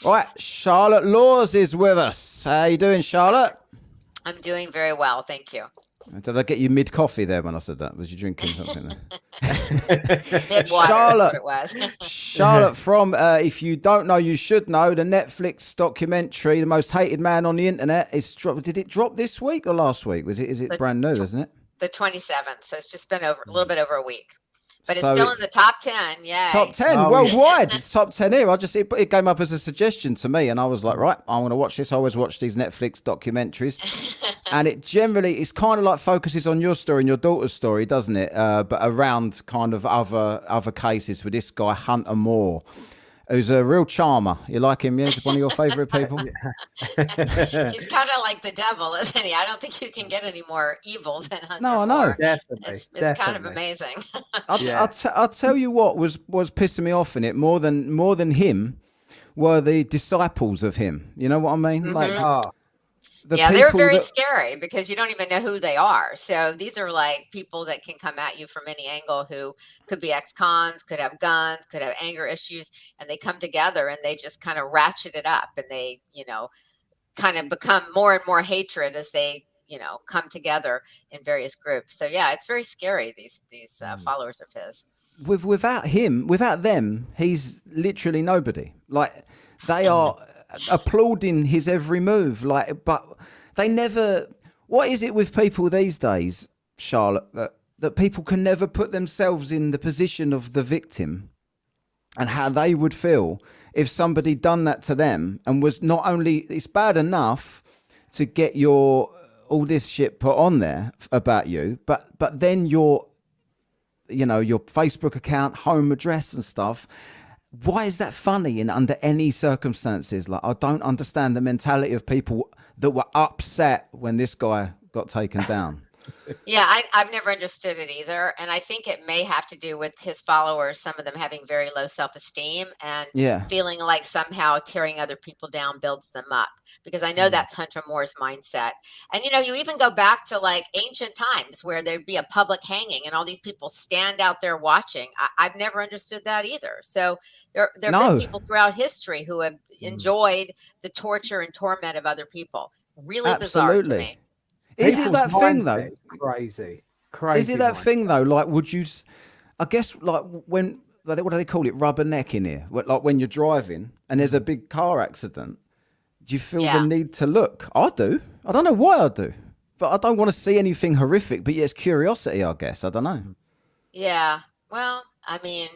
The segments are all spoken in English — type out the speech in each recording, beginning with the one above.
Right, Charlotte Laws is with us. How you doing, Charlotte? I'm doing very well, thank you. Did I get you mid-coffee there when I said that? Was you drinking something there? Mid-water is what Charlotte, it was. Charlotte from, if you don't know, you should know, the Netflix documentary, The Most Hated Man on the Internet, is did it drop this week or last week? Is it the, brand new, isn't it? the 27th, so it's just been a little bit over a week. But it's So still in the top 10, top yay. 10 Oh, yeah. worldwide. It's top 10 here. It came up as a suggestion to me, and I was like, right, I want to watch this. I always watch these Netflix documentaries, and it's kind of like focuses on your story and your daughter's story, doesn't it? But around kind of other cases with this guy Hunter Moore, who's a real charmer. You like him? Yeah, he's one of your favourite people. He's kind of like the devil, isn't he? I don't think you can get any more evil than Hunter No, I know. Moore. Definitely. It's kind of amazing. I'll tell you what was pissing me off in it more than him were the disciples of him. You know what I mean? Mhm. Like Oh, the Yeah, they're people very that, scary because you don't even know who they are. So these are like people that can come at you from any angle who could be ex-cons, could have guns, could have anger issues, and they come together and they just kind of ratchet it up and they, kind of become more and more hatred as they, come together in various groups. So yeah, it's very scary, these followers of his. without them, he's literally nobody. Like they are applauding his every move. Like, but they never. What is it with people these days, Charlotte, that people can never put themselves in the position of the victim and how they would feel if somebody done that to them and was not only it's bad enough to get all this shit put on there about you, but then your Facebook account, home address and stuff. Why is that funny in under any circumstances? Like, I don't understand the mentality of people that were upset when this guy got taken down. Yeah, I've never understood it either. And I think it may have to do with his followers, some of them having very low self-esteem and Yeah. feeling like somehow tearing other people down builds them up. Because I know that's Hunter Moore's mindset. And you even go back to like ancient times where there'd be a public hanging and all these people stand out there watching. I've never understood that either. So there have No. been people throughout history who have enjoyed the torture and torment of other people. Really bizarre to Absolutely. me. Is it people's that thing though? mindset is Crazy. Is it that mindset. thing though? Like, would you? I guess like when what do they call it? Rubberneck in here. Like when you're driving and there's a big car accident. Do you feel Yeah. the need to look? I do. I don't know why I do, but I don't want to see anything horrific. But yeah, it's curiosity, I guess. I don't know. Yeah. Well, I mean,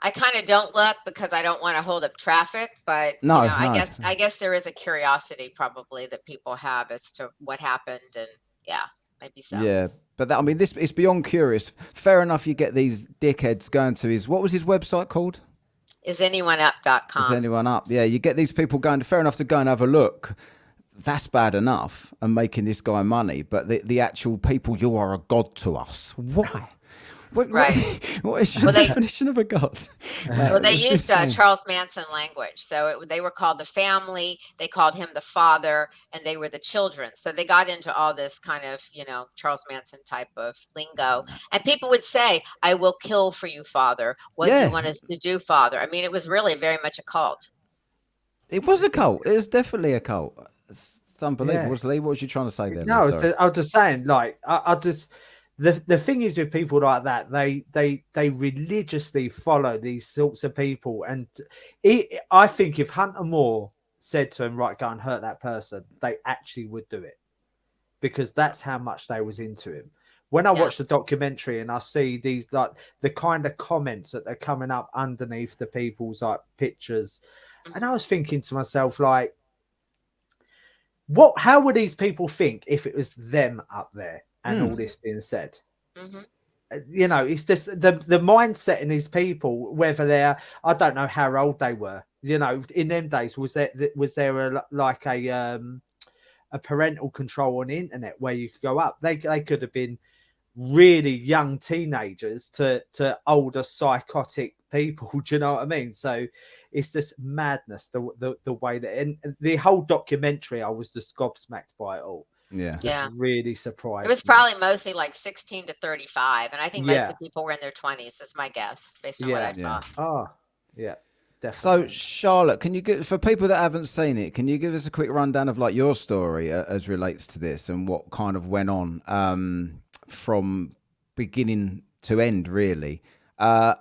I kind of don't look because I don't want to hold up traffic, but No, I guess there is a curiosity probably that people have as to what happened, and yeah, maybe so. Yeah, but I mean, this it's beyond curious. Fair enough. You get these dickheads going to what was his website called? IsAnyoneUp.com. Is anyone up? Yeah, you get these people going. Fair enough to go and have a look. That's bad enough and making this guy money, but the actual people, you are a god to us. Why? Right. What is your definition of a god? Well, they used Charles Manson language. So they were called the family, they called him the father, and they were the children. So they got into all this kind of, Charles Manson type of lingo. And people would say, I will kill for you, father. What do you want us to do, father? I mean, it was really very much a cult. It was a cult. It was definitely a cult. It's unbelievable. Yeah. Lee, what was you trying to say there? No, I was just saying, like, I just... The thing is with people like that, they religiously follow these sorts of people, and I think if Hunter Moore said to him, right, go and hurt that person, they actually would do it because that's how much they was into him. When I watch the documentary and I see these, like, the kind of comments that are coming up underneath the people's like pictures, and I was thinking to myself, like, how would these people think if it was them up there? And all this being said, it's just the mindset in these people, whether they're, I don't know how old they were, in them days, was there a parental control on the internet where you could go up? They could have been really young teenagers to older psychotic people. Do you know what I mean? So it's just madness, the way that, and the whole documentary, I was just gobsmacked by it all. Yeah. Really surprised. It was probably mostly like 16 to 35. And I think most of the people were in their 20s. That's my guess based on what I saw. Oh, yeah. Definitely. So, Charlotte, can you give, for people that haven't seen it, can you give us a quick rundown of like your story as relates to this and what kind of went on from beginning to end, really? And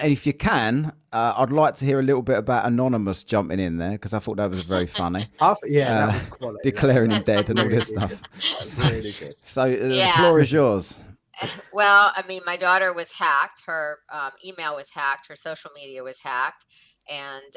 if you can, I'd like to hear a little bit about Anonymous jumping in there because I thought that was very funny. Yeah, that was quality. Declaring him That dead and all really this stuff. Really good. So, the Yeah. floor is yours. Well, I mean, my daughter was hacked. Her email was hacked. Her social media was hacked. And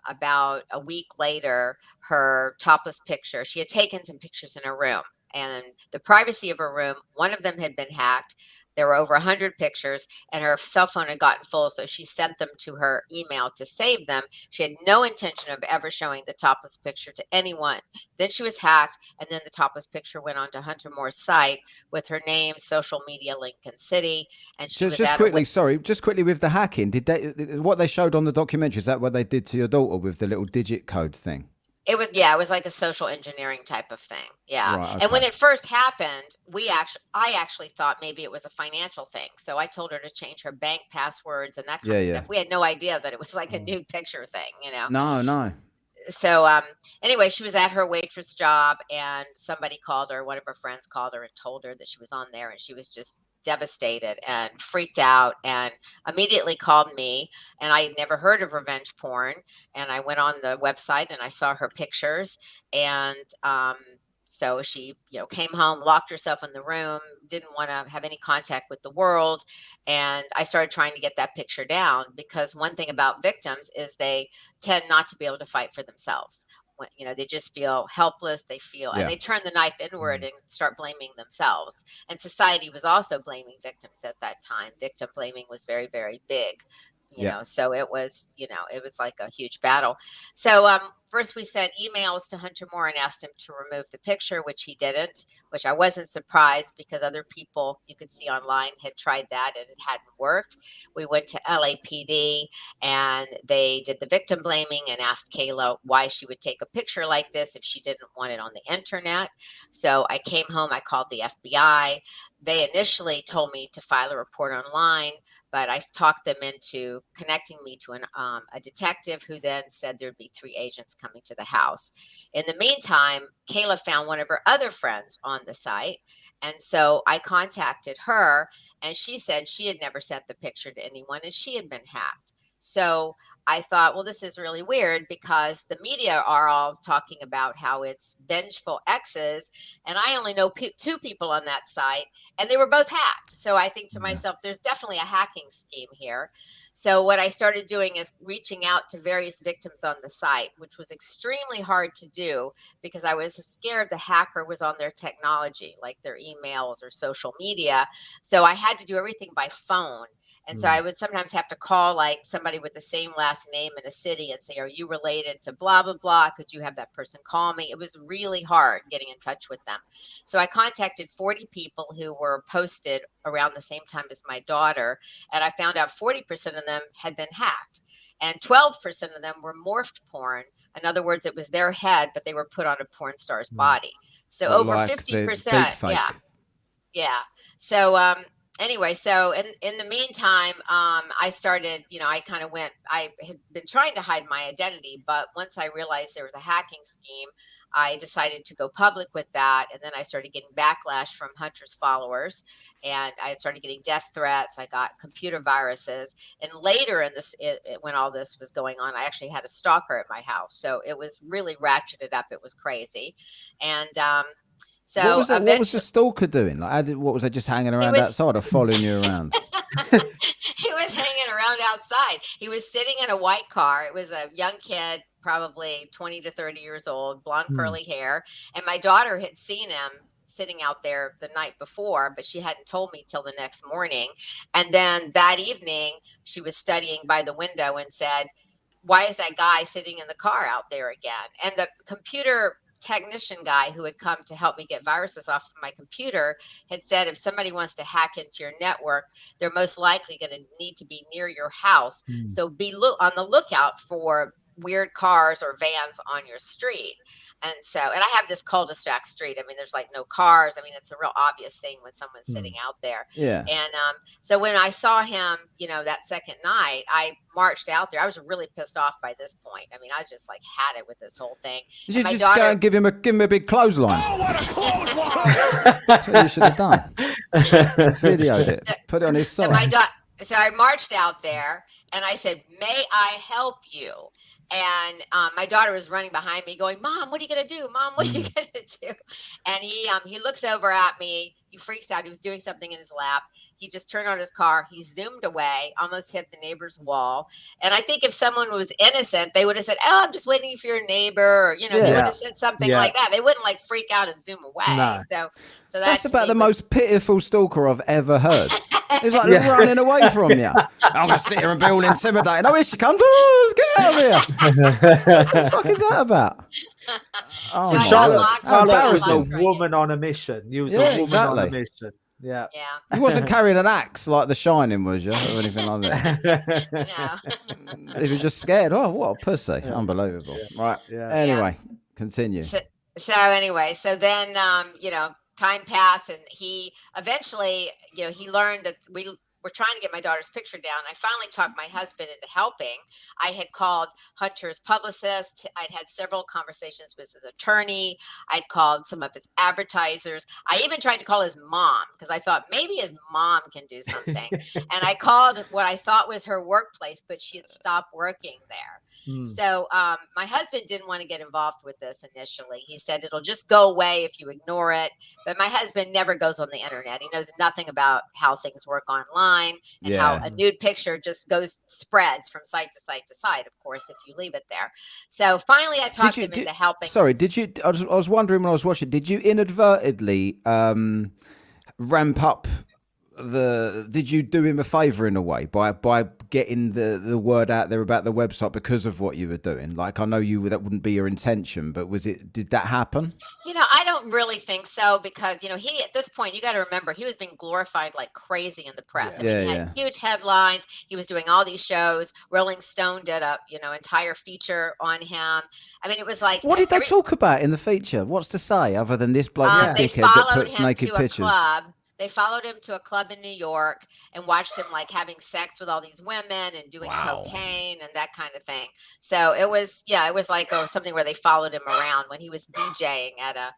about a week later, her topless picture, she had taken some pictures in her room. And the privacy of her room, one of them had been hacked. There were over 100 pictures, and her cell phone had gotten full. So she sent them to her email to save them. She had no intention of ever showing the topless picture to anyone. Then she was hacked, and then the topless picture went onto Hunter Moore's site with her name, social media, Lincoln City, and she was Just at quickly, sorry, just quickly with the hacking, did they what they showed on the documentary? Is that what they did to your daughter with the little digit code thing? It was like a social engineering type of thing. Yeah. Right, And when okay. it first happened, I actually thought maybe it was a financial thing. So I told her to change her bank passwords and that kind of Yeah. stuff. We had no idea that it was like a nude picture thing, you know. No. So anyway, she was at her waitress job and somebody called her, one of her friends called her and told her that she was on there, and she was just devastated and freaked out and immediately called me. And I had never heard of revenge porn, and I went on the website and I saw her pictures. And so she, came home, locked herself in the room, didn't want to have any contact with the world. And I started trying to get that picture down, because one thing about victims is they tend not to be able to fight for themselves. When, they just feel helpless. They feel, and Yeah. they turn the knife inward and start blaming themselves. And society was also blaming victims at that time. Victim blaming was very, very big. So it was, it was like a huge battle. So first we sent emails to Hunter Moore and asked him to remove the picture, which he didn't, which I wasn't surprised, because other people you could see online had tried that and it hadn't worked. We went to LAPD and they did the victim blaming and asked Kayla why she would take a picture like this if she didn't want it on the internet. So I came home, I called the FBI. They initially told me to file a report online, but I talked them into connecting me to a detective, who then said there'd be 3 agents coming to the house. In the meantime, Kayla found one of her other friends on the site. And so I contacted her, and she said she had never sent the picture to anyone and she had been hacked. So I thought, well, this is really weird, because the media are all talking about how it's vengeful exes. And I only know 2 people on that site, and they were both hacked. So I think to myself, there's definitely a hacking scheme here. So what I started doing is reaching out to various victims on the site, which was extremely hard to do, because I was scared the hacker was on their technology, like their emails or social media. So I had to do everything by phone. And so I would sometimes have to call like somebody with the same last name in a city and say, are you related to blah, blah, blah? Could you have that person call me? It was really hard getting in touch with them. So I contacted 40 people who were posted around the same time as my daughter. And I found out 40% of them had been hacked. And 12% of them were morphed porn. In other words, it was their head, but they were put on a porn star's body. So over like 50%. Yeah. So anyway, so in the meantime, I started, I had been trying to hide my identity, but once I realized there was a hacking scheme, I decided to go public with that. And then I started getting backlash from Hunter's followers, and I started getting death threats. I got computer viruses. And later in this, when all this was going on, I actually had a stalker at my house. So it was really ratcheted up. It was crazy. And, so what was that? What was the eventually, stalker doing? Like, what was they just hanging around outside or following you around? he was hanging around outside. He was sitting in a white car. It was a young kid, probably 20 to 30 years old, blonde curly hair. And my daughter had seen him sitting out there the night before, but she hadn't told me till the next morning. And then that evening, she was studying by the window and said, why is that guy sitting in the car out there again? And the computer technician guy who had come to help me get viruses off of my computer had said, if somebody wants to hack into your network, they're most likely going to need to be near your house. So be on the lookout for weird cars or vans on your street. And I have this cul-de-sac street. I mean, there's like no cars. I mean, it's a real obvious thing when someone's sitting out there. Yeah. And so when I saw him, that second night, I marched out there. I was really pissed off by this point. I mean, I just like had it with this whole thing. You should just go and give him a big clothesline. Oh, what a clothesline! That's what you should have done. Videoed it. Put it on his side. So I marched out there and I said, "May I help you?" And my daughter was running behind me going, "Mom, what are you going to do? Mom, what are you going to do?" And he looks over at me. He freaks out. He was doing something in his lap. He just turned on his car. He zoomed away, almost hit the neighbor's wall. And I think if someone was innocent, they would have said, "Oh, I'm just waiting for your neighbor." Or, they would have said something like that. They wouldn't like freak out and zoom away. No. So that's about the most pitiful stalker I've ever heard. He's like running away from you. I'm going to sit here and be all intimidating. Oh, here she comes. Oh, let's get out of here. What the fuck is that about? Oh, Charlotte was a woman on a mission. You was a woman on a mission. Yeah. He wasn't carrying an axe like The Shining, was you? Or anything like that. No. He was just scared. Oh, what a pussy. Yeah. Unbelievable. Yeah. Right. Yeah. Anyway, continue. So then, time passed, and he eventually, he learned that we were trying to get my daughter's picture down. I finally talked my husband into helping. I had called Hunter's publicist. I'd had several conversations with his attorney. I'd called some of his advertisers. I even tried to call his mom because I thought maybe his mom can do something. And I called what I thought was her workplace, but she had stopped working there. So my husband didn't want to get involved with this initially. He said it'll just go away if you ignore it. But my husband never goes on the internet. He knows nothing about how things work online and how a nude picture just spreads from site to site to site, of course, if you leave it there. So finally I talked him into helping. Sorry, I was wondering when I was watching, did you inadvertently ramp up did you do him a favor in a way by getting the word out there about the website because of what you were doing? Like, I know that wouldn't be your intention, but did that happen? I don't really think so because, he, at this point, you got to remember, he was being glorified like crazy in the press. He had huge headlines. He was doing all these shows. Rolling Stone did a, entire feature on him. I mean, it was like. What did they talk about in the feature? What's to say other than this bloke's a dickhead that puts naked pictures? They followed him to a club in New York and watched him like having sex with all these women and doing cocaine and that kind of thing. So it was like something where they followed him around when he was DJing at a.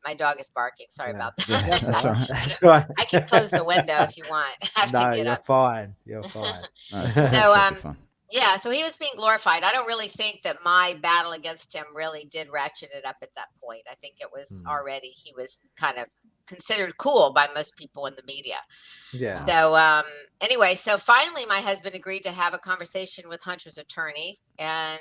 My dog is barking. Sorry about that. Yeah, that's right. I can close the window if you want. I have to get you're up. Fine. You're fine. So he was being glorified. I don't really think that my battle against him really did ratchet it up at that point. I think it was already, he was kind of considered cool by most people in the media. Yeah. So anyway, so finally my husband agreed to have a conversation with Hunter's attorney. And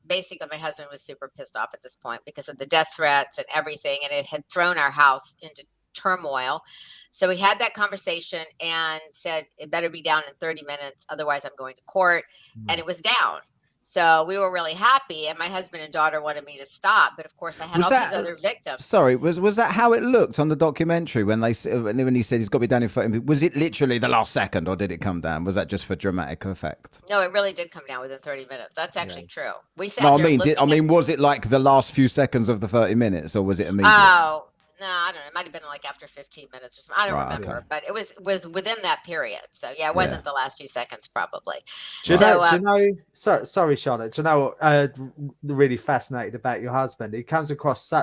basically my husband was super pissed off at this point because of the death threats and everything. And it had thrown our house into turmoil. So we had that conversation and said, it better be down in 30 minutes. Otherwise I'm going to court. And it was down. So we were really happy, and my husband and daughter wanted me to stop, but of course I had these other victims. Sorry, was that how it looked on the documentary when he said he's got to be down in 30 minutes? Was it literally the last second, or did it come down? Was that just for dramatic effect? No, it really did come down within 30 minutes. That's actually true. We sat was it like the last few seconds of the 30 minutes, or was it immediate? Oh. No, I don't know. It might have been like after 15 minutes or something. I don't remember, but it was within that period. So it wasn't the last few seconds probably. Do you know? Sorry, Charlotte. Do you know what? Really fascinated about your husband. He comes across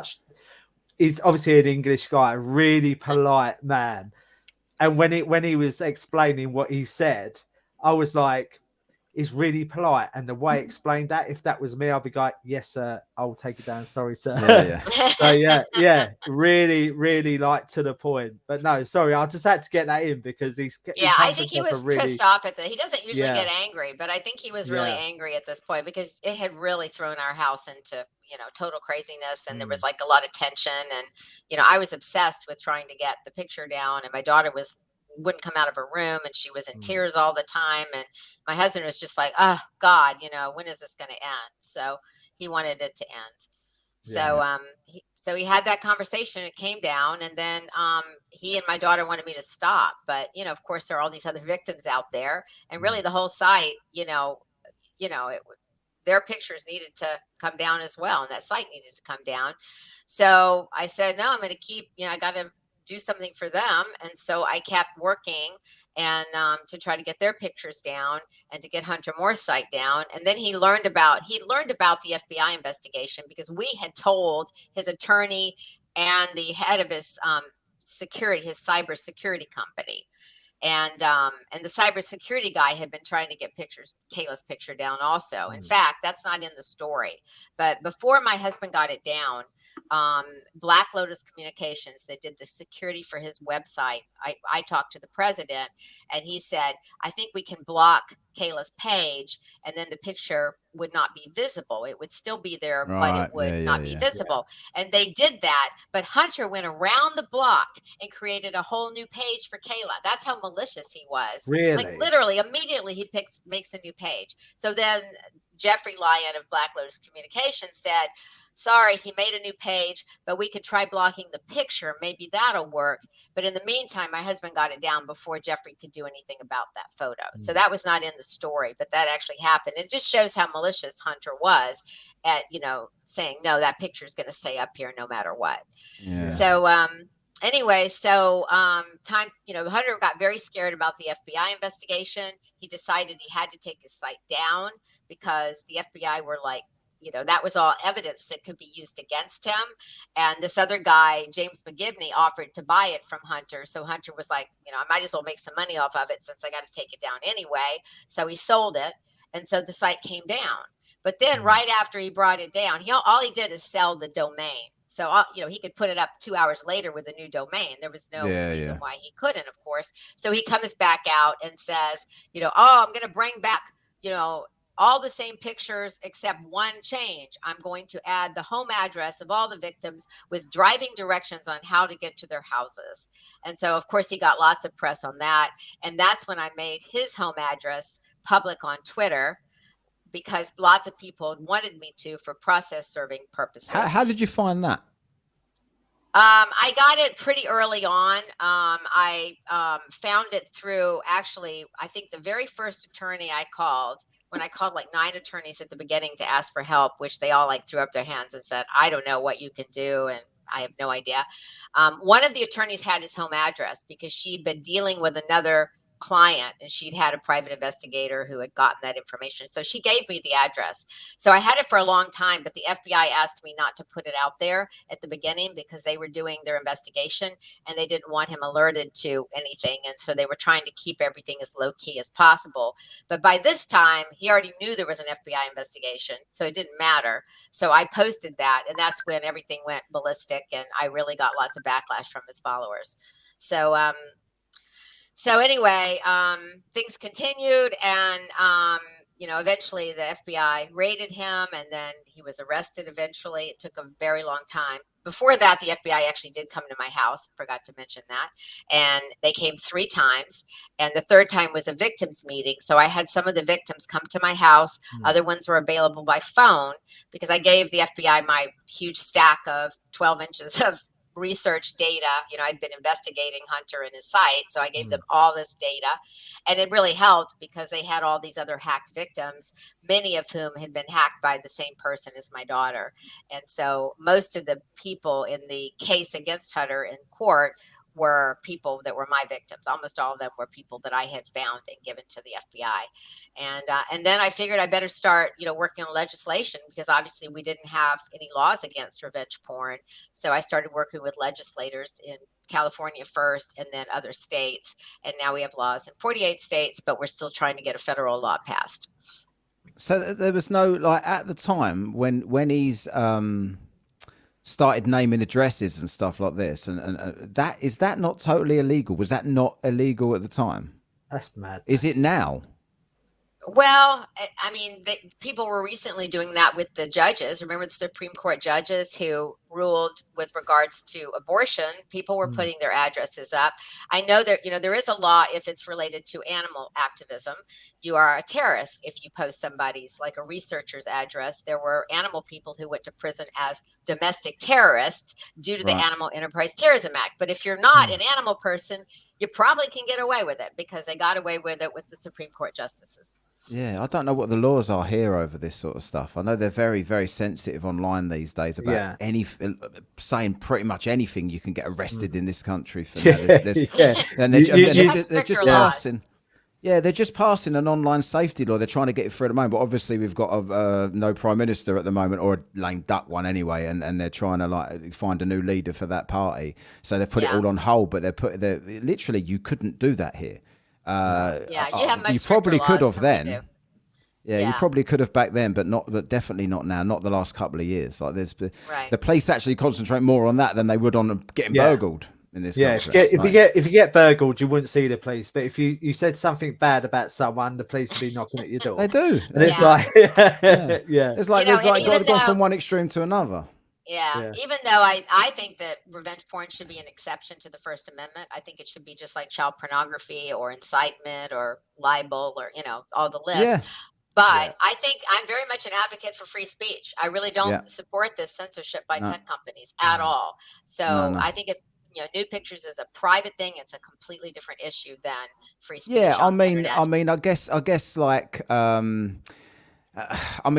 he's obviously an English guy, a really polite man. And when he was explaining what he said, I was like, is really polite, and the way he explained that, if that was me, I'd be like, yes sir, I'll take it down, sorry sir. So really, really like to the point. But no, sorry, I just had to get that in because I think he was pissed off at he doesn't usually get angry, but I think he was really angry at this point because it had really thrown our house into total craziness, and there was like a lot of tension, and I was obsessed with trying to get the picture down, and my daughter wouldn't come out of her room, and she was in tears all the time, and my husband was just like, oh God, when is this going to end? So he wanted it to end. So he had that conversation. It came down, and then he and my daughter wanted me to stop, but of course there are all these other victims out there, and really the whole site, their pictures needed to come down as well, and that site needed to come down. So I said, no, I'm going to keep, I got to do something for them. And so I kept working and to try to get their pictures down and to get Hunter Moore's site down. And then he learned about the FBI investigation because we had told his attorney and the head of his his cybersecurity company. And the cybersecurity guy had been trying to get Kayla's picture down also. In fact, that's not in the story. But before my husband got it down, Black Lotus Communications, that did the security for his website, I talked to the president, and he said, I think we can block Kayla's page, and then the picture would not be visible. It would still be there, but it would not be visible. And they did that, but Hunter went around the block and created a whole new page for Kayla. That's how malicious he was. Really? Like literally, immediately he makes a new page. So then Jeffrey Lyon of Black Lotus Communications said, sorry, he made a new page, but we could try blocking the picture. Maybe that'll work. But in the meantime, my husband got it down before Jeffrey could do anything about that photo. So that was not in the story, but that actually happened. It just shows how malicious Hunter was at, saying, no, that picture is going to stay up here no matter what. Yeah. So, anyway, Hunter got very scared about the FBI investigation. He decided he had to take his site down because the FBI were like, that was all evidence that could be used against him. And this other guy, James McGibney, offered to buy it from Hunter. So Hunter was like, I might as well make some money off of it since I got to take it down anyway. So he sold it. And so the site came down. But then right after he brought it down, all he did is sell the domain. So, he could put it up 2 hours later with a new domain. There was no reason why he couldn't, of course. So he comes back out and says, I'm going to bring back, all the same pictures except one change. I'm going to add the home address of all the victims with driving directions on how to get to their houses. And so, of course, he got lots of press on that. And that's when I made his home address public on Twitter, because lots of people wanted me to for process serving purposes. How did you find that? I got it pretty early on. I found it through, actually, I think the very first attorney I called, when I called like 9 attorneys at the beginning to ask for help, which they all like threw up their hands and said, I don't know what you can do. And I have no idea. One of the attorneys had his home address because she'd been dealing with another client and she'd had a private investigator who had gotten that information. So she gave me the address. So I had it for a long time, but the FBI asked me not to put it out there at the beginning because they were doing their investigation and they didn't want him alerted to anything. And so they were trying to keep everything as low key as possible. But by this time, he already knew there was an FBI investigation, so it didn't matter. So I posted that, and that's when everything went ballistic and I really got lots of backlash from his followers. So anyway, things continued, and eventually the FBI raided him, and then he was arrested eventually. It took a very long time. Before that, the FBI actually did come to my house. Forgot to mention that. And they came 3 times, and the third time was a victims meeting. So I had some of the victims come to my house. Other ones were available by phone because I gave the FBI my huge stack of 12 inches of research data. I'd been investigating Hunter and his site, so I gave them all this data, and it really helped because they had all these other hacked victims, many of whom had been hacked by the same person as my daughter. And so most of the people in the case against Hunter in court were people that were my victims. Almost all of them were people that I had found and given to the FBI. And then I figured I better start, working on legislation because obviously we didn't have any laws against revenge porn. So I started working with legislators in California first and then other states. And now we have laws in 48 states, but we're still trying to get a federal law passed. So there was no, at the time when he's started naming addresses and stuff like this, and that is that not totally illegal? Was that not illegal at the time? That's mad. Is it now? Well, I mean, people were recently doing that with the judges. Remember the Supreme Court judges who ruled with regards to abortion, people were putting their addresses up. I know that, there is a law if it's related to animal activism. You are a terrorist if you post somebody's, like a researcher's address. There were animal people who went to prison as domestic terrorists due to the Animal Enterprise Terrorism Act. But if you're not an animal person, you probably can get away with it because they got away with it with the Supreme Court justices. Yeah, I don't know what the laws are here over this sort of stuff. I know they're very, very sensitive online these days about saying pretty much anything. You can get arrested in this country for now. And they're just passing. Yeah, they're just passing an online safety law. They're trying to get it through at the moment. But obviously, we've got no prime minister at the moment, or a lame duck one anyway, and they're trying to find a new leader for that party. So they've put it all on hold. But they're literally, you couldn't do that here. You have much you probably could have then. Yeah, you probably could have back then, but definitely not now. Not the last couple of years. Like the police actually concentrate more on that than they would on getting burgled in this country. If you get burgled, you wouldn't see the police. But if you said something bad about someone, the police would be knocking at your door. They do, and it's like it's like gone from one extreme to another. Yeah, even though I think that revenge porn should be an exception to the First Amendment. I think it should be just like child pornography or incitement or libel or, all the list. Yeah. But I think I'm very much an advocate for free speech. I really don't support this censorship by tech companies at all. So I think it's, nude pictures is a private thing. It's a completely different issue than free speech. Yeah, I mean, I guess like,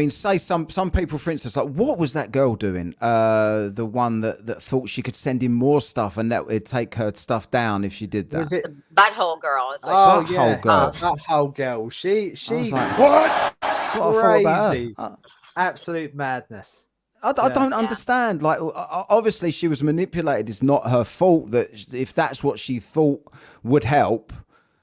say some people, for instance, like, what was that girl doing? The one that thought she could send in more stuff and that would take her stuff down if she did that. Was it the butthole girl? Is butthole girl. Butthole girl. She was like, what? That's what I thought crazy. about her. Absolute madness. I don't understand. Like, obviously, she was manipulated. It's not her fault that if that's what she thought would help.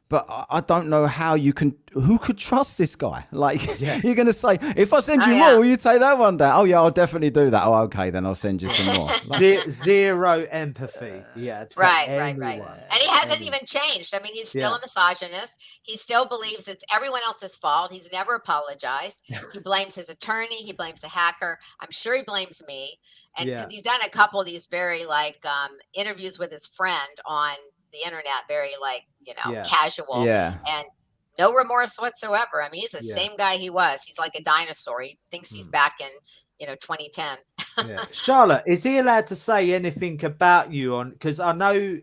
But I don't know how who could trust this guy? Like, you're going to say, if I send you more, will you take that one down? Oh, yeah, I'll definitely do that. Oh, okay, then I'll send you some more. Like, zero empathy. Yeah. Right. And he hasn't even changed. I mean, he's still a misogynist. He still believes it's everyone else's fault. He's never apologized. He blames his attorney. He blames the hacker. I'm sure he blames me. And because he's done a couple of these very interviews with his friend on the internet, very casual and no remorse whatsoever. I mean, he's the same guy he was. He's like a dinosaur. He thinks he's back in 2010. Charlotte, is he allowed to say anything about you because I know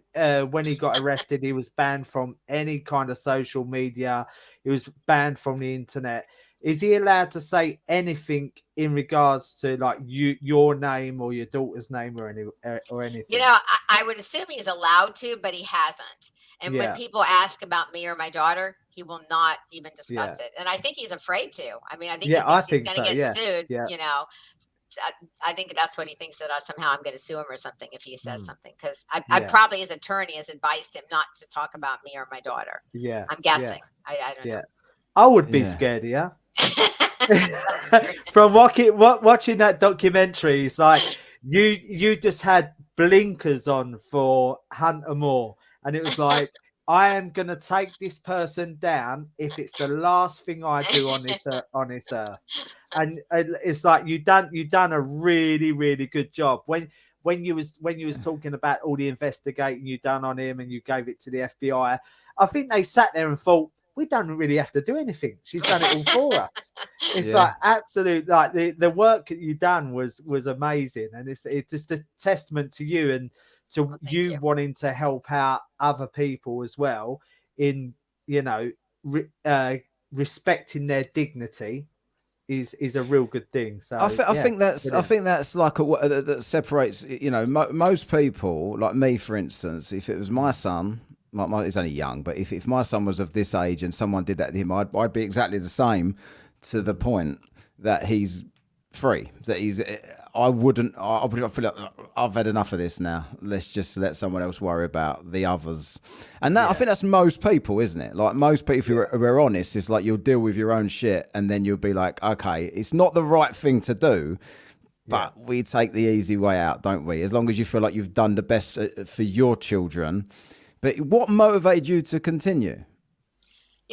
when he got arrested, he was banned from any kind of social media. He was banned from the internet. Is he allowed to say anything in regards to like your name or your daughter's name or anything? I would assume he's allowed to, but he hasn't. And when people ask about me or my daughter, he will not even discuss it. And I think he's afraid to. I mean, I think he's going to get sued. Yeah. I think that's what he thinks, that somehow I'm going to sue him or something if he says something. Because I probably, his attorney has advised him not to talk about me or my daughter. Yeah. I'm guessing. I don't know. I would be scared, from watching that documentary. It's like you just had blinkers on for Hunter Moore, and it was like, I am gonna take this person down if it's the last thing I do on this earth. And it's like you done a really, really good job when you was talking about all the investigating you done on him and you gave it to the FBI. I think they sat there and thought, we don't really have to do anything. She's done it all for us. It's like absolute, like the work that you done was amazing, and it's just a testament to you and to you wanting to help out other people as well in respecting their dignity is a real good thing. So I think that's like that separates. Most people, like me, for instance, if it was my son. He's only young, but if my son was of this age and someone did that to him, I'd be exactly the same, to the point that he's free. That I feel like I've had enough of this now. Let's just let someone else worry about the others. And that I think that's most people, isn't it? Like most people, if we're honest, it's like you'll deal with your own shit and then you'll be like, okay, it's not the right thing to do, but we take the easy way out, don't we? As long as you feel like you've done the best for your children. But what motivated you to continue?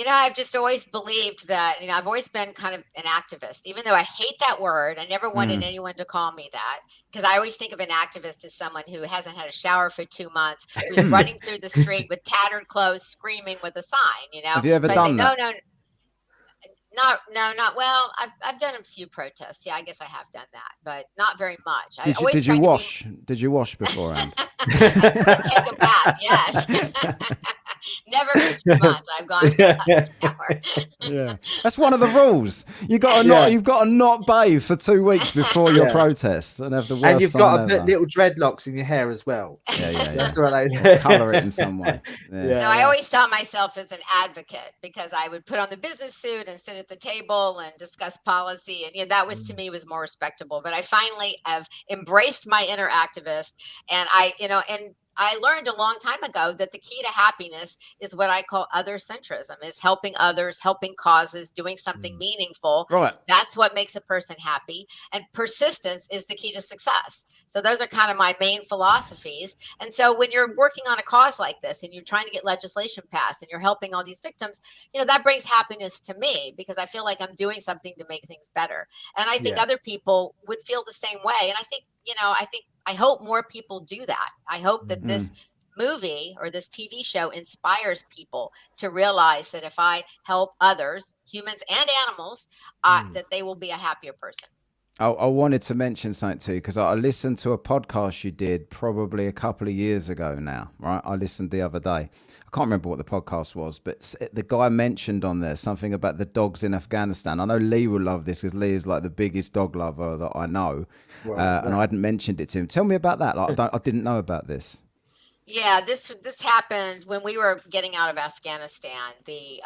I've just always believed that, I've always been kind of an activist, even though I hate that word. I never wanted anyone to call me that, because I always think of an activist as someone who hasn't had a shower for 2 months, who's running through the street with tattered clothes, screaming with a sign, Have you ever So done I say, that? not well. I've done a few protests. Yeah, I guess I have done that, but not very much. I Did you always did you tried to wash? Did you wash beforehand? I take a bath, yes. Never for 2 months. I've gone without a shower. Yeah, that's one of the rules. You've got to not bathe for 2 weeks before your protest and have the worst. And you've sign got to ever. put little dreadlocks in your hair as well. Yeah. That's what I Color it in some way. So I always saw myself as an advocate, because I would put on the business suit and sit at the table and discuss policy, and that was, to me, was more respectable. But I finally have embraced my inner activist, and I learned a long time ago that the key to happiness is what I call other centrism, is helping others, helping causes, doing something meaningful. Right. That's what makes a person happy. And persistence is the key to success. So those are kind of my main philosophies. And so when you're working on a cause like this and you're trying to get legislation passed and you're helping all these victims, that brings happiness to me, because I feel like I'm doing something to make things better. And I think other people would feel the same way. And I hope more people do that. I hope that this movie or this TV show inspires people to realize that if I help others, humans and animals, that they will be a happier person. I wanted to mention something too, because I listened to a podcast you did probably a couple of years ago now, right? I listened the other day. I can't remember what the podcast was, but the guy mentioned on there something about the dogs in Afghanistan. I know Lee will love this, because Lee is like the biggest dog lover that I know. And I hadn't mentioned it to him. Tell me about that. Like, I didn't know about this. Yeah, this happened when we were getting out of Afghanistan. The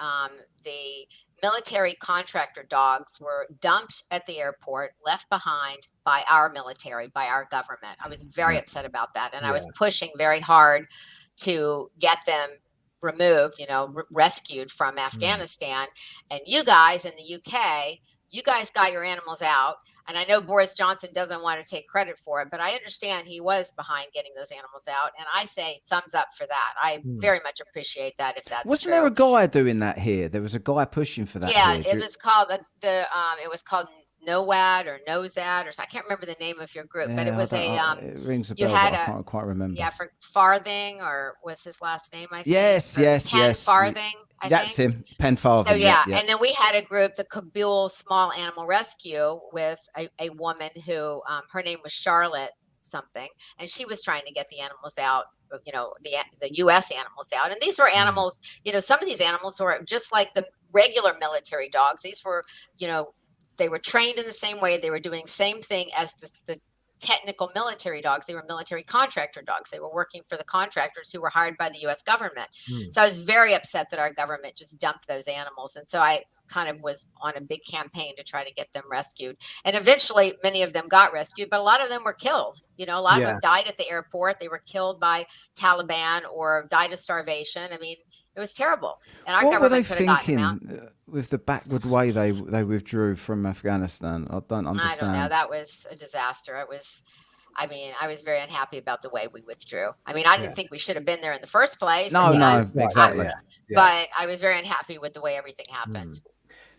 military contractor dogs were dumped at the airport, left behind by our military, by our government. I was very upset about that, and I was pushing very hard to get them removed, rescued from Afghanistan. And you guys in the UK, you guys got your animals out. And I know Boris Johnson doesn't want to take credit for it, but I understand he was behind getting those animals out. And I say thumbs up for that. I very much appreciate that, if that's Wasn't true. there a guy doing that here? There was a guy pushing for that here. Yeah, it was called it was called NOWAD or NOZAD, or I can't remember the name of your group, but it was it rings a bell, but I can't quite remember. Yeah, for Farthing, or was his last name, I think. Yes. Ken Farthing. That's him, Penn Farthing. So yeah, and then we had a group, the Kabul Small Animal Rescue, with a woman who, her name was Charlotte something, and she was trying to get the animals out, the U.S. animals out. And these were animals, some of these animals were just like the regular military dogs. These were, they were trained in the same way. They were doing the same thing as the technical military dogs. They were military contractor dogs. They were working for the contractors who were hired by the U.S. government. So I was very upset that our government just dumped those animals. And so I kind of was on a big campaign to try to get them rescued. And eventually many of them got rescued, but a lot of them were killed. A lot of them died at the airport. They were killed by Taliban or died of starvation. I mean, it was terrible. And our what were they government thinking with the backward way they withdrew from Afghanistan? I don't understand. I don't know. That was a disaster. I was very unhappy about the way we withdrew. I mean, I didn't think we should have been there in the first place. No, exactly. But I was very unhappy with the way everything happened.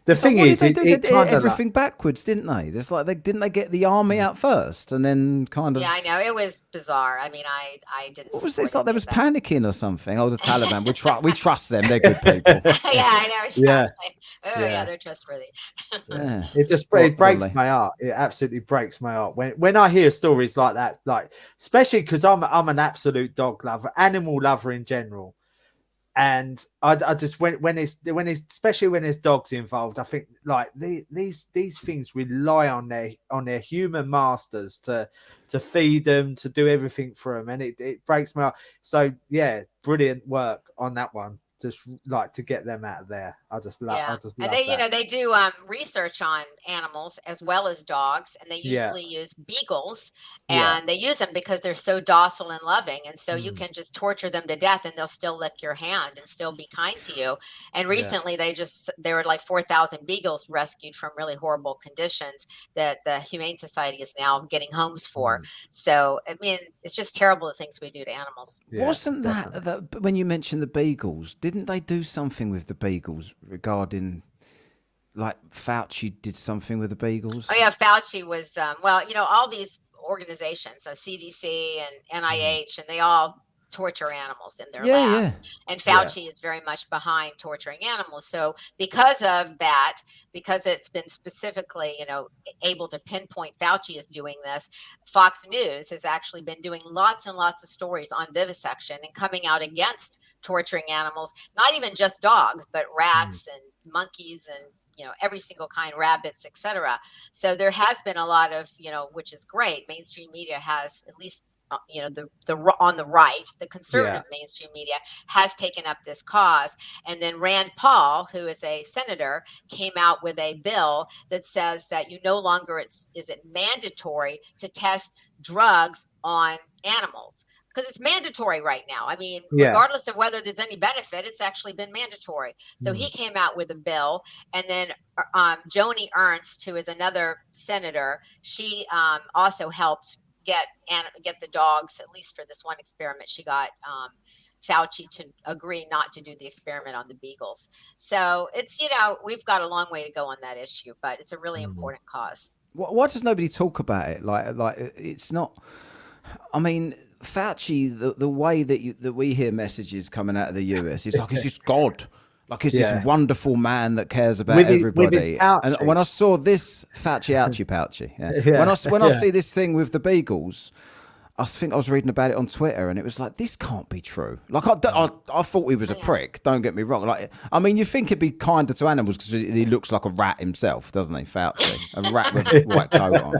The thing is, they did everything backwards, didn't they? There's like didn't they get the army out first and then kind of? Yeah, I know, it was bizarre. I mean, I didn't. What was this like? There was panicking or something. Oh, the Taliban. We trust them. They're good people. Yeah, I know. Exactly. Yeah, they're trustworthy. It just breaks my heart. It absolutely breaks my heart when I hear stories like that. Like, especially because I'm an absolute dog lover, animal lover in general. And I just when it's especially when there's dogs involved, I think like these things rely on their human masters to feed them, to do everything for them, and it breaks my heart. So yeah, brilliant work on that one. Just like to get them out of there. I just love and they do research on animals as well as dogs, and they usually use beagles, and they use them because they're so docile and loving, and so you can just torture them to death and they'll still lick your hand and still be kind to you. And recently there were like 4,000 beagles rescued from really horrible conditions that the Humane Society is now getting homes for. So I mean, it's just terrible the things we do to animals. Wasn't that when you mentioned the beagles? didn't they do something with the beagles regarding, like Fauci did something with the beagles? Oh yeah, Fauci was all these organizations, so CDC and NIH, and they all torture animals in their lab. Yeah. And Fauci is very much behind torturing animals. So because of that, because it's been specifically, able to pinpoint Fauci is doing this, Fox News has actually been doing lots and lots of stories on vivisection and coming out against torturing animals, not even just dogs, but rats and monkeys and every single kind, rabbits, etc. So there has been a lot of, which is great. Mainstream media has, at least the on the right, the conservative mainstream media has taken up this cause. And then Rand Paul, who is a senator, came out with a bill that says that no longer is it mandatory to test drugs on animals. Because it's mandatory right now. I mean, regardless of whether there's any benefit, it's actually been mandatory. So he came out with a bill. And then Joni Ernst, who is another senator, she also helped get the dogs, at least for this one experiment. She got Fauci to agree not to do the experiment on the beagles. So it's, we've got a long way to go on that issue, but it's a really important cause. Why does nobody talk about it? Like it's not... I mean, Fauci, the way that we hear messages coming out of the US, is like, he's just God. Like, he's this wonderful man that cares about everybody. And when I saw this Fauci, Pouchy, when I see this thing with the beagles, I think I was reading about it on Twitter, and it was like, this can't be true. Like, I thought he was a prick. Don't get me wrong. Like, I mean, you think he'd be kinder to animals because he looks like a rat himself, doesn't he, Fauci? A rat with a white coat on.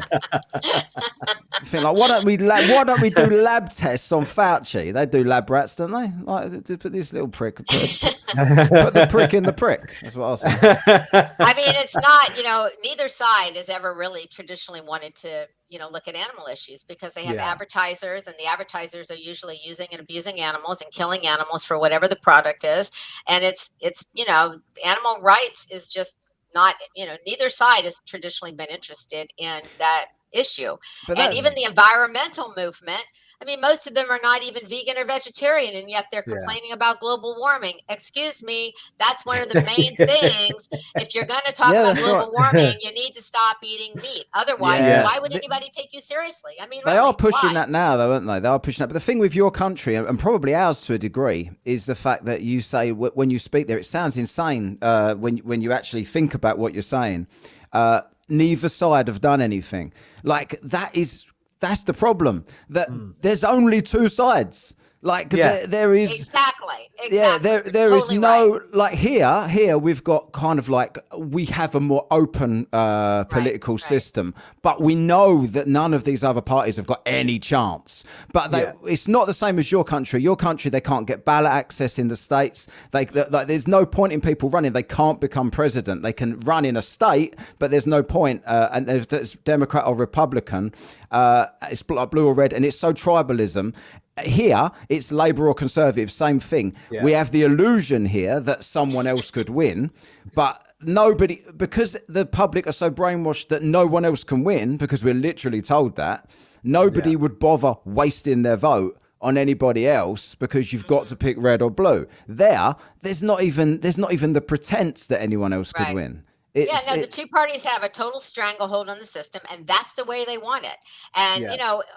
You think, like, why don't we do lab tests on Fauci? They do lab rats, don't they? Like, put this little prick, put the prick in the prick. That's what I was saying. I mean, it's not, neither side has ever really traditionally wanted to, look at animal issues, because they have advertisers, and the advertisers are usually using and abusing animals and killing animals for whatever the product is. And it's animal rights is just not, neither side has traditionally been interested in that issue. And even the environmental movement, I mean, most of them are not even vegan or vegetarian, and yet they're complaining about global warming. Excuse me, that's one of the main things. If you're going to talk about global warming, you need to stop eating meat. Otherwise, why would anybody take you seriously? I mean, they are pushing that now, though, aren't they? They are pushing that. But the thing with your country, and probably ours to a degree, is the fact that you say, when you speak there, it sounds insane when you actually think about what you're saying. Neither side have done anything. Like, that's the problem. That there's only two sides. Like there is exactly. Yeah, there is no like here we've got kind of like, we have a more open political system, but we know that none of these other parties have got any chance. But it's not the same as your country. Your country, they can't get ballot access in the states. Like there's no point in people running. They can't become president. They can run in a state, but there's no point. And there's Democrat or Republican. It's blue or red, and it's so tribalism. Here, it's Labour or Conservative, same thing. Yeah. We have the illusion here that someone else could win, but nobody, because the public are so brainwashed that no one else can win, because we're literally told that, nobody would bother wasting their vote on anybody else, because you've got to pick red or blue. There's not even the pretense that anyone else could win. The two parties have a total stranglehold on the system, and that's the way they want it. And,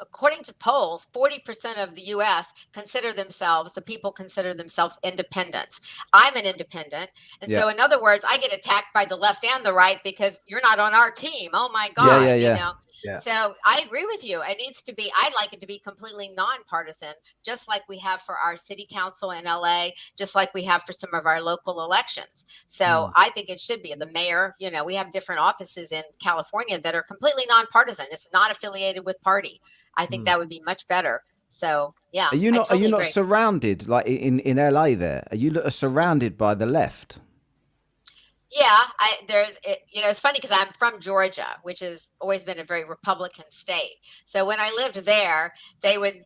according to polls, 40% of the U.S. the people consider themselves independents. I'm an independent. And so, in other words, I get attacked by the left and the right because you're not on our team. Oh, my God. So I agree with you. It needs to be, I'd like it to be completely nonpartisan, just like we have for our city council in LA, just like we have for some of our local elections. So I think it should be the mayor. We have different offices in California that are completely nonpartisan. It's not affiliated with party. I think that would be much better. So, yeah. Are you not surrounded, like in LA there? Are you surrounded by the left? Yeah, it's funny because I'm from Georgia, which has always been a very Republican state. So when I lived there,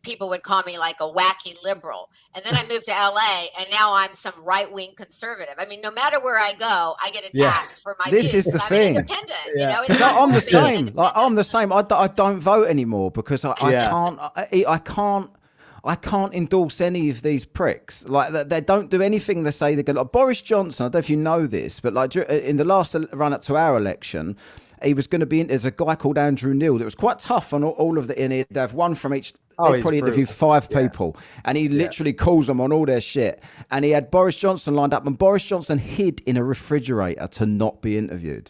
people would call me like a wacky liberal. And then I moved to LA, and now I'm some right-wing conservative. I mean, no matter where I go, I get attacked for my views. This is the I'm thing. Independent. Because I'm the same. Like, I'm the same. I don't vote anymore because I can't. I can't endorse any of these pricks. Like, they don't do anything they say they're going to. Like Boris Johnson, I don't know if you know this, but like in the last run up to our election, he was going to be in. There's a guy called Andrew Neil that was quite tough on all of the. And he'd have one from each. They'd probably interview 5 people, and he literally calls them on all their shit. And he had Boris Johnson lined up, and Boris Johnson hid in a refrigerator to not be interviewed.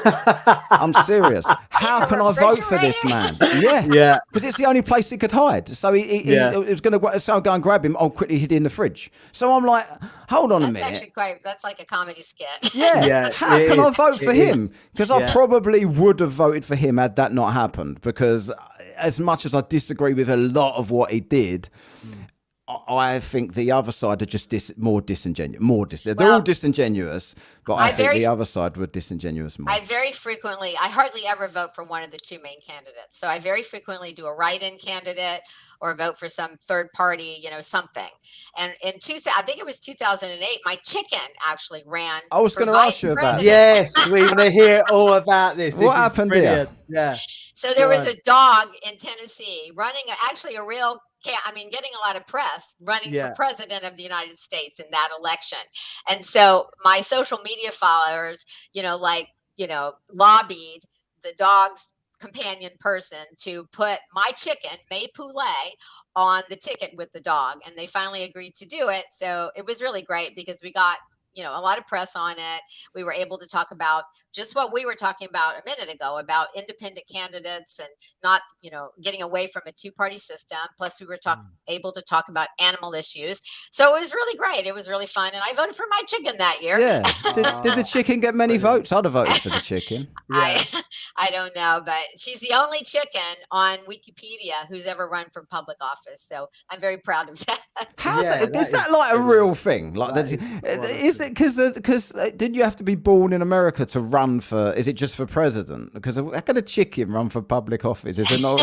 I'm serious. How can I vote for this man? Yeah, because it's the only place he could hide. So he was going to go and grab him. Oh, quickly hid in the fridge. So I'm like, hold on a minute. That's like a comedy skit. Yeah. How can I vote for him? Because I probably would have voted for him had that not happened. Because as much as I disagree with a lot of what he did, I think the other side are just more disingenuous. They're all disingenuous, but I think the other side were disingenuous more. I hardly ever vote for one of the 2 main candidates. So I very frequently do a write-in candidate or vote for some third party, something. And in I think it was 2008, my chicken actually ran. I was going to ask you about it. Yes, we want to hear all about this. What happened here? Yeah. So there was a dog in Tennessee running getting a lot of press running for president of the United States in that election. And so my social media followers, lobbied the dog's companion person to put my chicken, May Poulet, on the ticket with the dog. And they finally agreed to do it. So it was really great because we got a lot of press on it. We were able to talk about just what we were talking about a minute ago about independent candidates and not, getting away from a 2-party system. Plus we were able to talk about animal issues. So it was really great. It was really fun. And I voted for my chicken that year. Yeah. Did the chicken get many votes? I'd have voted for the chicken. I don't know, but she's the only chicken on Wikipedia who's ever run for public office. So I'm very proud of that. Is that like a real thing? Like, is it because didn't you have to be born in America to run for? Is it just for president? Because how can a chicken run for public office? Is it not?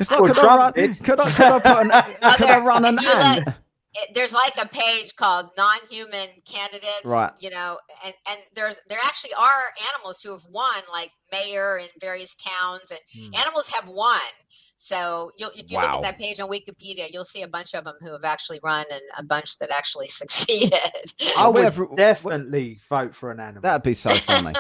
It's like, could I run an ad? There's like a page called non-human candidates, right? And there actually are animals who have won, like mayor in various towns, and animals have won. So if you look at that page on Wikipedia, you'll see a bunch of them who have actually run and a bunch that actually succeded. I would definitely vote for an animal. That'd be so funny.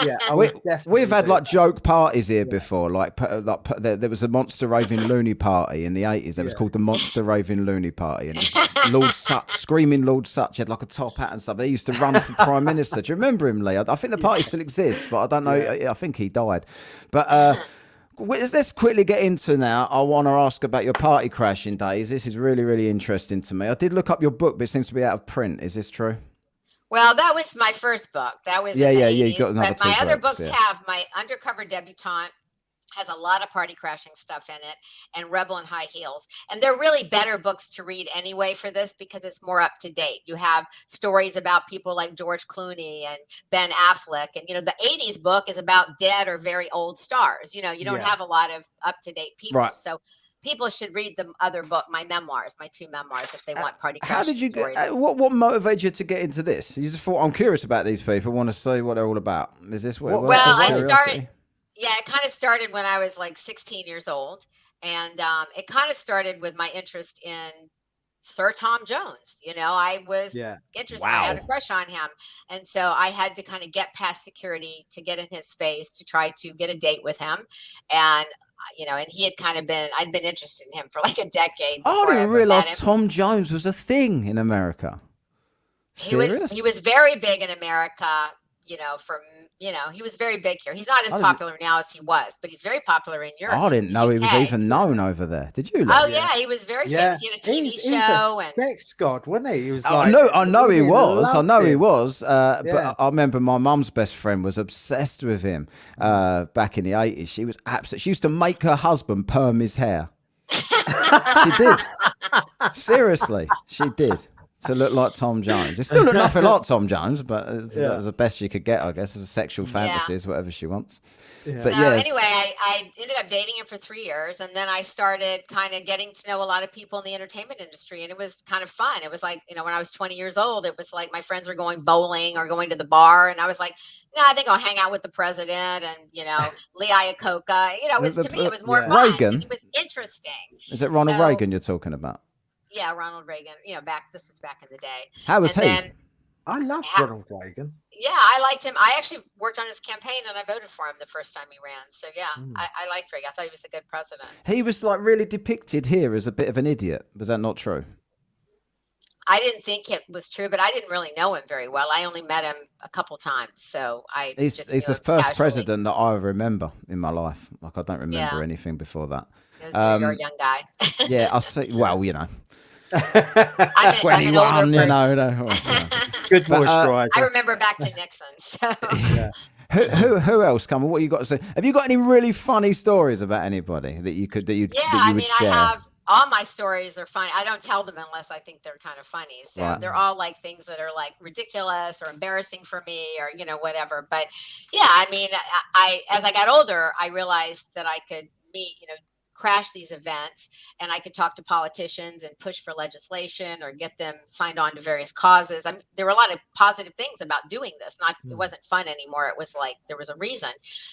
We've had like joke parties here before. Like there was a Monster Raving Loony party in the 80s. It was called the Monster Raving Loony Party, and Lord Sutch, screaming Lord Sutch, had like a top hat and stuff. They used to run for prime minister. Do you remember him, Lee? I think the party still exists, but I don't know. I think he died. But let's quickly get into now. I want to ask about your party crashing days. This is really, really interesting to me. I did look up your book, but it seems to be out of print. Is this true? Well, that was my first book. That was in the 80s, you got another but my other books have my Undercover Debutante. Has a lot of party crashing stuff in it, and Rebel in High Heels. And they're really better books to read anyway for this because it's more up to date. You have stories about people like George Clooney and Ben Affleck. And, the 80s book is about dead or very old stars. You don't have a lot of up to date people. Right. So people should read the other book, my memoirs, my 2 memoirs, if they want party crashing. How did you get? What motivated you to get into this? You just thought, I'm curious about these people. Want to see what they're all about. Is this where? Well, I started. Yeah, it kind of started when I was like 16 years old. And it kind of started with my interest in Sir Tom Jones. I was interested. I had a crush on him. And so I had to kind of get past security to get in his face to try to get a date with him. And, and he had I'd been interested in him for like a decade. I didn't realize Tom Jones was a thing in America. Serious? He was very big in America. He was very big here. He's not as popular now as he was, but he's very popular in Europe. I didn't know he was even known over there. Did you? Oh yeah, he was very famous. He had a TV show. He was a sex god, wasn't he? He was I know he was. But I remember my mum's best friend was obsessed with him back in the 80s. She was She used to make her husband perm his hair. She did. Seriously, she did. to look like Tom Jones. It still looked nothing like Tom Jones, but that was the best she could get, I guess. Sexual fantasies, whatever she wants. Yeah. But so anyway, I ended up dating him for 3 years, and then I started kind of getting to know a lot of people in the entertainment industry, and it was kind of fun. It was like, when I was 20 years old, it was like my friends were going bowling or going to the bar, and I was like, no, I think I'll hang out with the president and, Lee Iacocca. To me, it was more fun because it was interesting. Is it Ronald Reagan you're talking about? Yeah, Ronald Reagan. This was back in the day. How was he? I loved Ronald Reagan. Yeah, I liked him. I actually worked on his campaign and I voted for him the first time he ran. So yeah, I liked Reagan. I thought he was a good president. He was like really depicted here as a bit of an idiot. Was that not true? I didn't think it was true, but I didn't really know him very well. I only met him a couple times, so he's the first president that I remember in my life. Like I don't remember anything before that. You're a young guy. Yeah, I see. Well, I'm 21, Good moisturizer. I remember back to Nixon. So. Yeah. Who else? Come on, what you got to say? Have you got any really funny stories about anybody that you would share? I have. All my stories are funny. I don't tell them unless I think they're kind of funny. So they're all like things that are like ridiculous or embarrassing for me or, whatever. But yeah, as I got older, I realized that I could meet, crash these events and I could talk to politicians and push for legislation or get them signed on to various causes. There were a lot of positive things about doing this. It wasn't fun anymore. It was like there was a reason.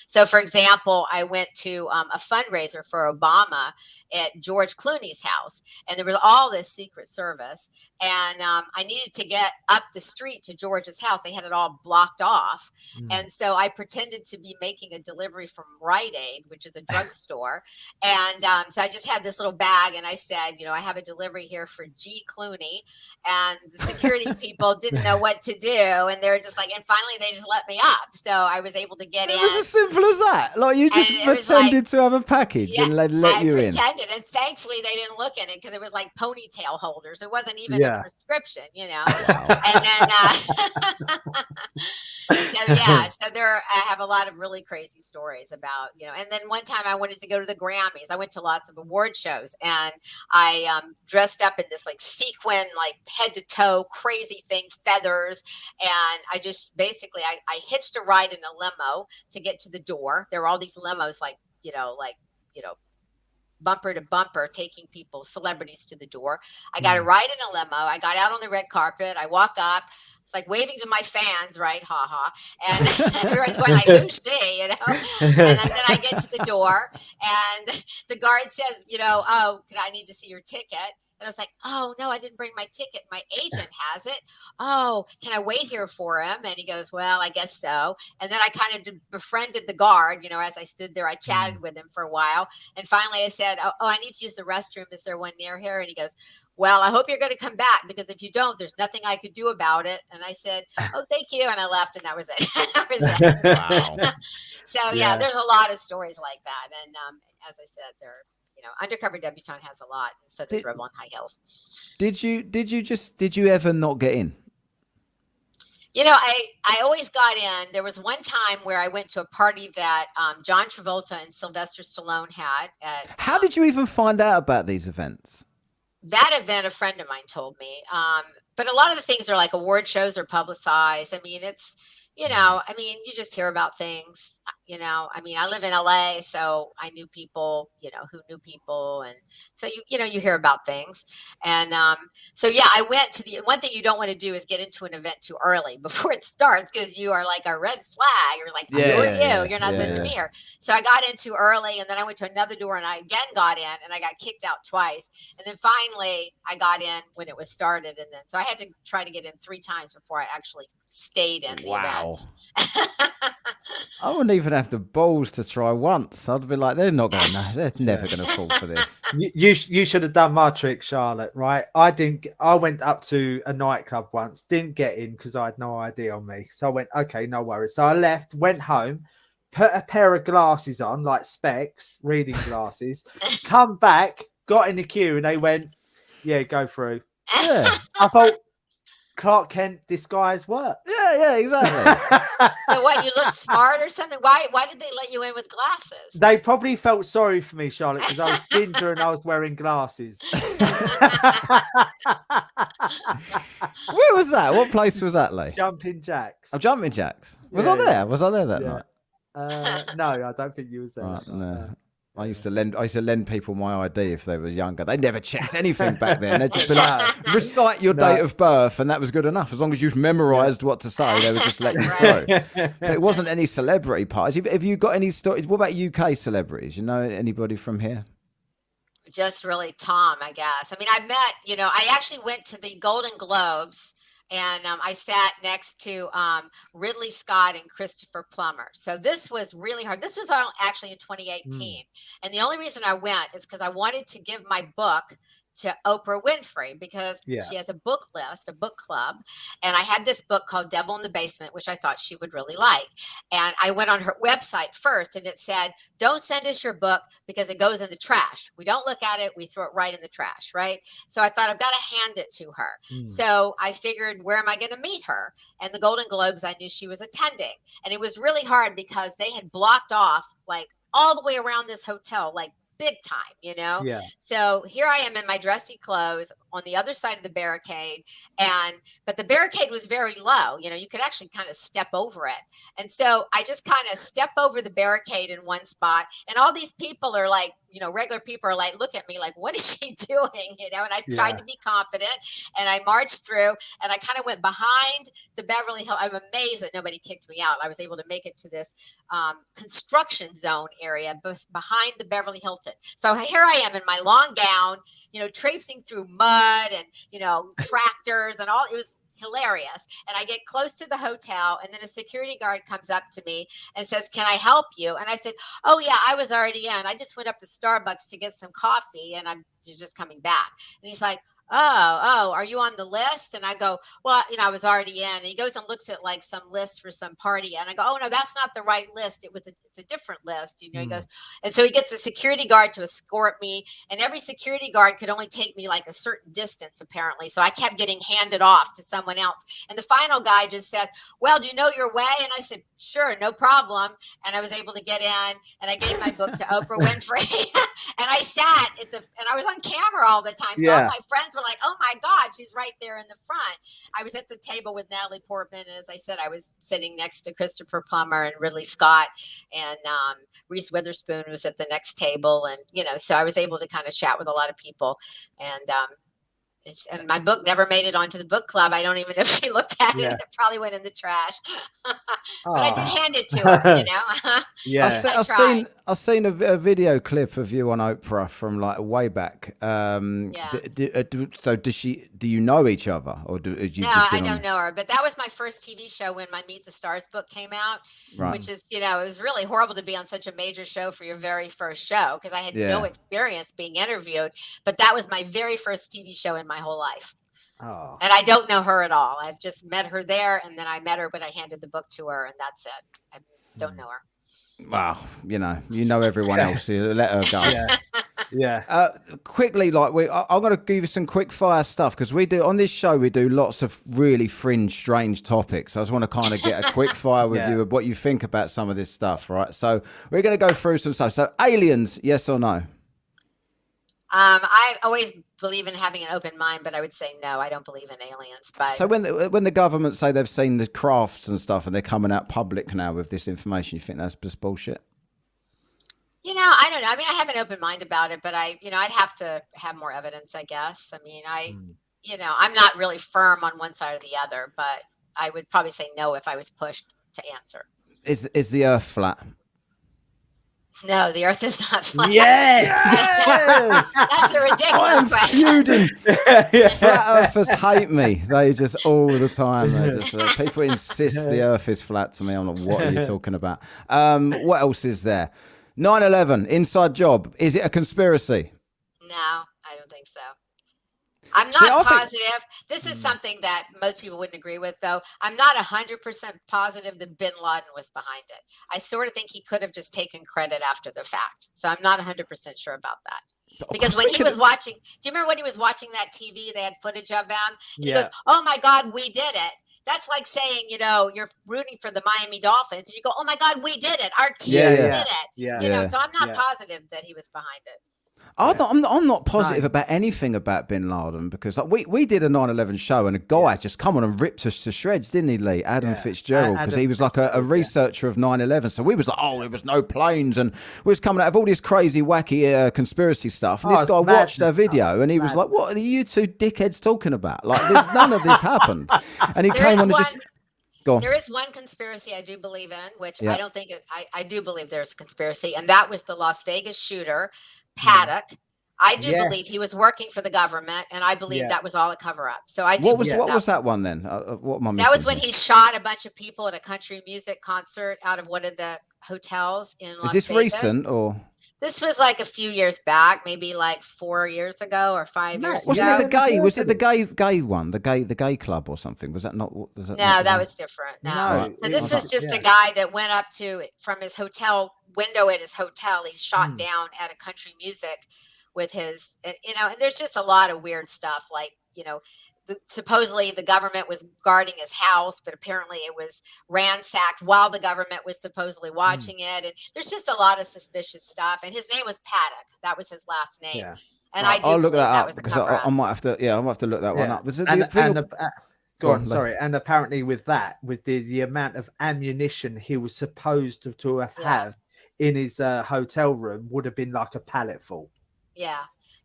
So for example, I went to a fundraiser for Obama at George Clooney's house, and there was all this Secret Service, and I needed to get up the street to George's house. They had it all blocked off. And so I pretended to be making a delivery from Rite Aid, which is a drugstore. And so I just had this little bag and I said, I have a delivery here for G. Clooney. And the security people didn't know what to do. And they were just like, and finally they just let me up. So I was able to get in. It was as simple as that. Like you just pretended to have a package and they let you in. And thankfully they didn't look in it because it was like ponytail holders. It wasn't even a prescription, Wow. And then, so I have a lot of really crazy stories about, and then one time I wanted to go to the Grammys. I went to lots of award shows and I dressed up in this like sequin, like head to toe crazy thing, feathers. And I just basically, I hitched a ride in a limo to get to the door. There were all these limos like bumper to bumper taking people, celebrities to the door. I got a ride in a limo. I got out on the red carpet. I walk up. It's like waving to my fans, right? Ha ha. And everyone's going like, who's she, And then I get to the door and the guard says, oh, I need to see your ticket. And I was like, oh, no, I didn't bring my ticket. My agent has it. Oh, can I wait here for him? And he goes, well, I guess so. And then I kind of befriended the guard, as I stood there. I chatted with him for a while. And finally I said, oh, I need to use the restroom. Is there one near here? And he goes, well, I hope you're going to come back because if you don't, there's nothing I could do about it. And I said, oh, thank you. And I left and that was it. That was it. Wow. So, yeah, there's a lot of stories like that. And as I said, Undercover Debutante has a lot, and so does Rebel on High Heels. Did you ever not get in? I always got in. There was one time where I went to a party that John Travolta and Sylvester Stallone had. How did you even find out about these events? That event, a friend of mine told me. But a lot of the things are like award shows are publicized. It's, you just hear about things. I live in LA, so I knew people, who knew people. And so, you hear about things. And I went to the one thing you don't want to do is get into an event too early before it starts because you are like a red flag. You're like, who are you? You're not supposed to be here. So I got in too early and then I went to another door and I again got in and I got kicked out twice. And then finally I got in when it was started. And then so I had to try to get in 3 times before I actually stayed in the event. I wouldn't even have the balls to try once. I'd be like, they're never going to fall for this. You should have done my trick, Charlotte, right? I went up to a nightclub once, didn't get in because I had no ID on me. So I went, okay, no worries. So I left, went home, put a pair of glasses on, like specs, reading glasses, come back, got in the queue and they went, yeah, go through. Yeah. I thought, Clark Kent disguise works. Yeah, exactly. So what, you look smart or something? Why did they let you in with glasses? They probably felt sorry for me, Charlotte, because I was ginger and I was wearing glasses. Where was that? What place was that, Lee? Jumping Jacks. Oh, Jumping Jacks. Was Yeah, I there? yeah. Was I there that night? No, I don't think you was there. Right, that night, no. no. I used to lend people my ID if they were younger. They never checked anything back then. They'd just be like, recite your date of birth, and that was good enough. As long as you've memorised what to say, they would just let you through. But it wasn't any celebrity parties. Have you got any stories? What about UK celebrities? You know anybody from here? Just really Tom, I guess. I mean, I met, I actually went to the Golden Globes. And I sat next to Ridley Scott and Christopher Plummer. So this was really hard. This was actually in 2018. And the only reason I went is because I wanted to give my book to Oprah Winfrey, because she has a book list, a book club. And I had this book called Devil in the Basement, which I thought she would really like. And I went on her website first, and it said, don't send us your book because it goes in the trash. We don't look at it. We throw it right in the trash, right? So I thought, I've got to hand it to her. So I figured, where am I going to meet her? And the Golden Globes, I knew she was attending. And it was really hard because they had blocked off like all the way around this hotel, like big time, Yeah. So here I am in my dressy clothes on the other side of the barricade, but the barricade was very low. You could actually kind of step over it. And so I just kind of step over the barricade in one spot, and all these people are like, regular people are like, look at me like, what is she doing? And I tried to be confident, and I marched through, and I kind of went behind the Beverly Hills. I'm amazed that nobody kicked me out. I was able to make it to this construction zone area behind the Beverly Hilton. So here I am in my long gown, traipsing through mud and, tractors and all. It was hilarious. And I get close to the hotel, and then a security guard comes up to me and says, can I help you? And I said, oh yeah, I was already in. I just went up to Starbucks to get some coffee, and I'm just coming back. And he's like, oh, are you on the list? And I go, well, I was already in. And he goes and looks at like some list for some party. And I go, oh no, that's not the right list. It's a different list. He goes, and so he gets a security guard to escort me, and every security guard could only take me like a certain distance apparently. So I kept getting handed off to someone else. And the final guy just says, well, do you know your way? And I said, sure, no problem. And I was able to get in, and I gave my book to Oprah Winfrey. And I sat and I was on camera all the time. So all my friends were like, oh my God, she's right there in the front. I was at the table with Natalie Portman. And as I said, I was sitting next to Christopher Plummer and Ridley Scott, and Reese Witherspoon was at the next table. And, so I was able to kind of chat with a lot of people. And my book never made it onto the book club. I don't even know if she looked at it. It probably went in the trash. But I did hand it to her, Yeah. I've seen a video clip of you on Oprah from like way back. So do you know each other, or do you? No, I don't know her. But that was my first TV show when my Meet the Stars book came out, which is, it was really horrible to be on such a major show for your very first show, because I had no experience being interviewed. But that was my very first TV show in my whole life. Oh. And I don't know her at all. I've just met her there, and then I met her when I handed the book to her, and that's it. I don't know her. Wow, you know everyone else. You let her go. Yeah. Quickly, I'm going to give you some quick fire stuff, because we do on this show. We do lots of really fringe, strange topics. I just want to kind of get a quick fire with you of what you think about some of this stuff, right? So we're going to go through some stuff. So aliens, yes or no? I always believe in having an open mind, but I would say no, I don't believe in aliens. But so when the government say they've seen the crafts and stuff, and they're coming out public now with this information, you think that's just bullshit? I don't know. I mean, I have an open mind about it, but I'd have to have more evidence, I guess. I mean, I'm not really firm on one side or the other, but I would probably say no if I was pushed to answer. Is the Earth flat? No, the Earth is not flat. Yes! That's a ridiculous question. Feuding. Flat Earthers hate me. They just all the time. They just people insist the Earth is flat to me. I'm like, what are you talking about? What else is there? 9/11 inside job. Is it a conspiracy? No, I don't think so. I'm not positive. This is something that most people wouldn't agree with, though. I'm not 100% positive that Bin Laden was behind it. I sort of think he could have just taken credit after the fact. So I'm not 100% sure about that. Because when he was watching, do you remember when he was watching that TV? They had footage of him. And he goes, "Oh my God, we did it." That's like saying, you're rooting for the Miami Dolphins, and you go, "Oh my God, we did it. Our team did it." So I'm not positive that he was behind it. I'm not positive about anything about Bin Laden, because we did a 9/11 show, and a guy just come on and ripped us to shreds, didn't he, Lee? Adam Fitzgerald, because he was like a researcher of 9/11. So we was like, there was no planes, and we was coming out of all this crazy, wacky conspiracy stuff. And this guy watched our video, and he was like, "What are you two dickheads talking about? Like, none of this happened." And he came on and just... There is one conspiracy I do believe in, which I don't think I do believe there's a conspiracy, and that was the Las Vegas shooter, Paddock. I do believe he was working for the government, and I believe that was all a cover-up. So I do. What was that one then? What am I missing? That was when he shot a bunch of people at a country music concert out of one of the hotels in Las Vegas. Is this recent or? This was like a few years back, maybe like 4 years ago or 5 years ago. Wasn't it the gay? Was it the gay one? The gay club or something? Was that not? No, that was different. No. So this was just a guy that went up from his hotel window at his hotel. He's shot down at a country music with his, and there's just a lot of weird stuff. Like, supposedly the government was guarding his house, but apparently it was ransacked while the government was supposedly watching it. And there's just a lot of suspicious stuff. And his name was Paddock. That was his last name. Yeah. And I'll look that up, because I might have to. Yeah, I might have to look that one up. Go on, sorry. And apparently with the amount of ammunition he was supposed to have in his hotel room would have been like a pallet full. Yeah.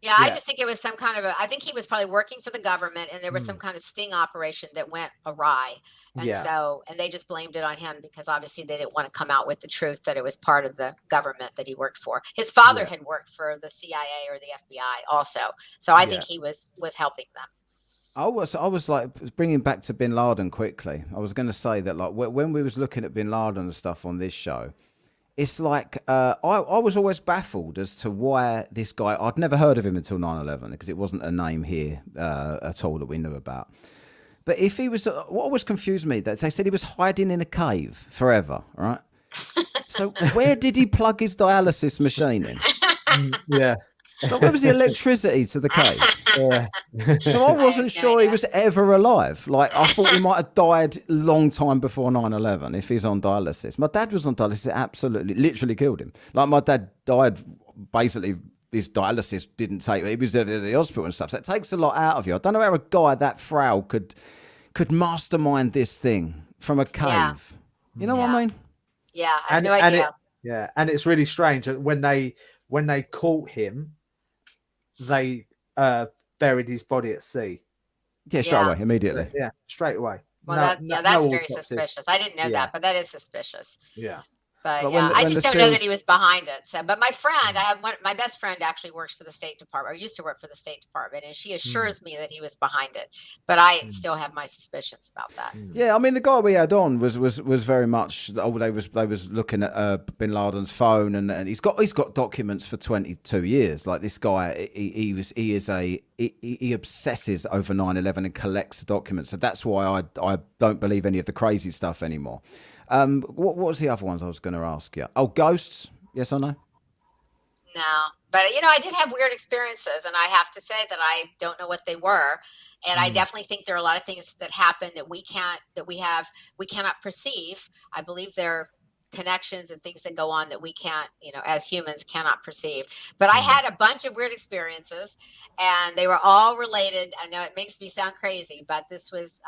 I just think it was some kind of I think he was probably working for the government, and there was some kind of sting operation that went awry. And and they just blamed it on him, because obviously they didn't want to come out with the truth that it was part of the government that he worked for. His father had worked for the CIA or the FBI also. So I think he was helping them. I was like, bringing back to Bin Laden quickly. I was going to say that, like, when we was looking at Bin Laden and stuff on this show, it's like I was always baffled as to why this guy, I'd never heard of him until 9/11, because it wasn't a name here at all that we knew about. But if he was, what always confused me, that they said he was hiding in a cave forever, right? So where did he plug his dialysis machine in? But where was the electricity to the cave? So I wasn't sure he was ever alive. Like, I thought he might have died a long time before 9/11 if he's on dialysis. My dad was on dialysis. It absolutely, literally killed him. Like, my dad died, basically, his dialysis didn't take, he was at the hospital and stuff. So it takes a lot out of you. I don't know how a guy that frail could mastermind this thing from a cave. Yeah. You know what I mean? Yeah, I have no idea. And it's really strange that when they caught him, they buried his body at sea. Yeah, straight away, immediately. Yeah, straight away. Well, that's very suspicious. I didn't know that, but that is suspicious. Yeah. But I just don't know that he was behind it. So, but my friend, my best friend actually works for the State Department, or used to work for the State Department, and she assures me that he was behind it. But I still have my suspicions about that. Yeah, I mean, the guy we had on was very much. They was looking at Bin Laden's phone, and he's got documents for 22 years. Like, this guy, he obsesses over 9/11 and collects documents. So that's why I don't believe any of the crazy stuff anymore. What was the other ones I was going to ask you? Oh, ghosts? Yes or no? No, but I did have weird experiences, and I have to say that I don't know what they were, and I definitely think there are a lot of things that happen that we cannot perceive. I believe there are connections and things that go on that we can't, as humans cannot perceive. But I had a bunch of weird experiences, and they were all related. I know it makes me sound crazy, but this was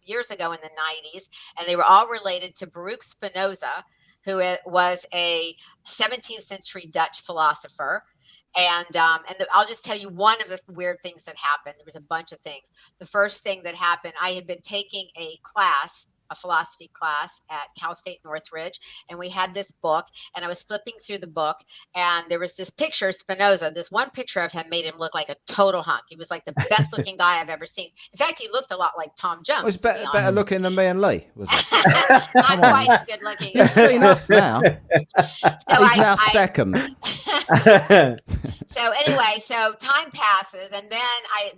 years ago in the 90s, and they were all related to Baruch Spinoza, who was a 17th century Dutch philosopher. And I'll just tell you one of the weird things that happened. There was a bunch of things. The first thing that happened, I had been taking a philosophy class at Cal State Northridge, and we had this book, and I was flipping through the book, and there was this picture of Spinoza. This one picture of him made him look like a total hunk. He was like the best looking guy I've ever seen. In fact, he looked a lot like Tom Jones. It was better looking than me and Lee, was it? Not quite as good looking. He's seen us now. He's now second. So anyway, so time passes, and then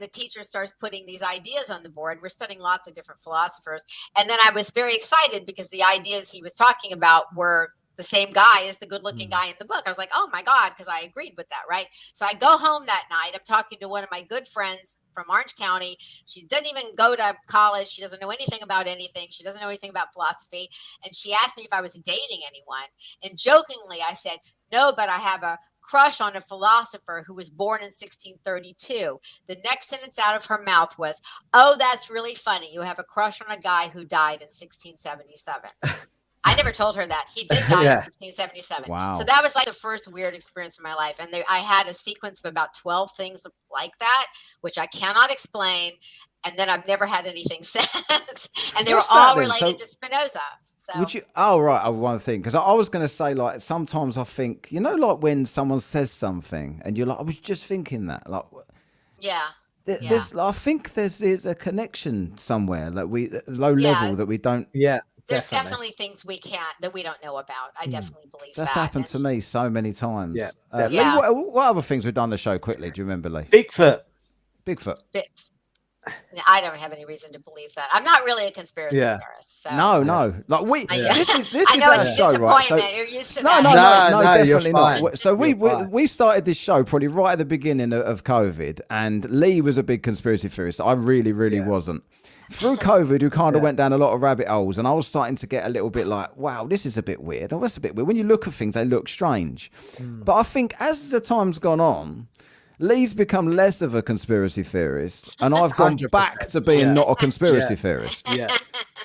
the teacher starts putting these ideas on the board. We're studying lots of different philosophers, and then I was very excited because the ideas he was talking about were the same guy as the good-looking guy in the book. I was like, oh my God, because I agreed with that, right? So I go home that night. I'm talking to one of my good friends from Orange County. She doesn't even go to college. She doesn't know anything about anything. She doesn't know anything about philosophy. And she asked me if I was dating anyone. And jokingly, I said, no, but I have a crush on a philosopher who was born in 1632. The next sentence out of her mouth was, oh, that's really funny. You have a crush on a guy who died in 1677. I never told her that. He did die in 1677. Wow. So that was like the first weird experience in my life. And I had a sequence of about 12 things like that, which I cannot explain. And then I've never had anything since. And they were all related to Spinoza. So. Would you? Oh, right. One thing, because I was going to say, like, sometimes I think, like when someone says something and you're like, I was just thinking that. Like, yeah. There's, I think there's a connection somewhere, like low level that we don't. Yeah. There's definitely things that we don't know about. I definitely believe that's happened to me so many times. Yeah. Lee, what other things we've done on the show quickly? Do you remember, Lee? Bigfoot. I don't have any reason to believe that. I'm not really a conspiracy theorist. So. No. Like this is I know our it's show, right? So You're used to no, definitely not. So we started this show probably right at the beginning of COVID, and Lee was a big conspiracy theorist. I really wasn't. Through COVID, we kind of went down a lot of rabbit holes, and I was starting to get a little bit like, wow, this is a bit weird. Oh, that's a bit weird. When you look at things, they look strange. But I think as the time's gone on, Lee's become less of a conspiracy theorist, and I've gone 100%. back to being not a conspiracy theorist. Yeah.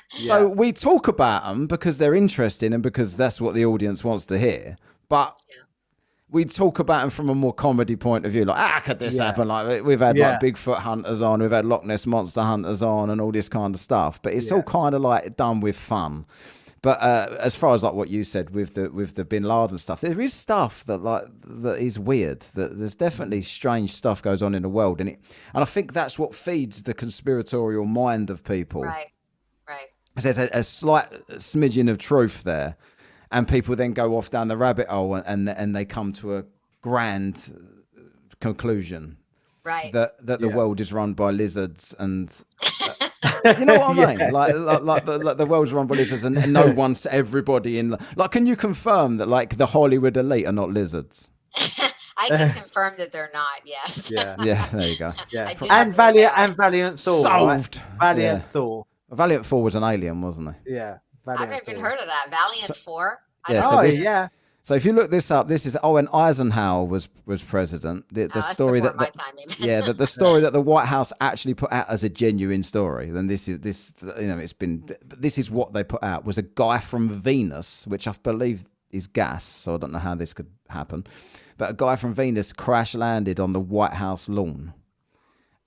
So we talk about them because they're interesting and because that's what the audience wants to hear. But we talk about them from a more comedy point of view. Like, could this happen? Like, we've had like Bigfoot hunters on, we've had Loch Ness monster hunters on, and all this kind of stuff. But it's all kind of like done with fun. But as far as like what you said with the Bin Laden stuff, there is stuff that is weird. That there's definitely strange stuff goes on in the world, and I think that's what feeds the conspiratorial mind of people. Right. There's a slight smidgen of truth there, and people then go off down the rabbit hole, and they come to a grand conclusion. Right. That the world is run by lizards and. You know what I mean? Like the world's run by lizards, and no one's everybody in. Like, can you confirm that like the Hollywood elite are not lizards? I can confirm that they're not. Yes. Yeah. There you go. Yeah. And Valiant Thor. Solved. Right? Valiant Thor. Valiant Thor was an alien, wasn't he? Yeah. I've never even heard of that. Valiant Thor. So if you look this up, this is when Eisenhower was president. The story that the story that the White House actually put out as a genuine story. Then this is what they put out was a guy from Venus, which I believe is gas. So I don't know how this could happen, but a guy from Venus crash landed on the White House lawn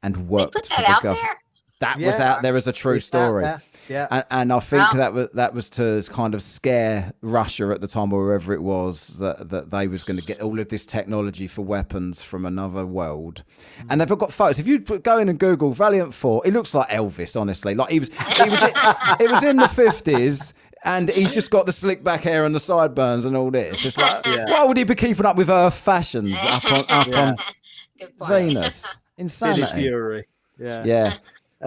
and worked for the government. That was out there as a true story. Yeah. And I think that was to kind of scare Russia at the time, or wherever it was, that they was going to get all of this technology for weapons from another world. And they've got photos. If you go in and Google Valiant Thor, it looks like Elvis, honestly. Like it was in the 50s. And he's just got the slick back hair and the sideburns and all this. It's like, why would he be keeping up with Earth fashions up on Venus? Insanity. Billy Fury. Yeah.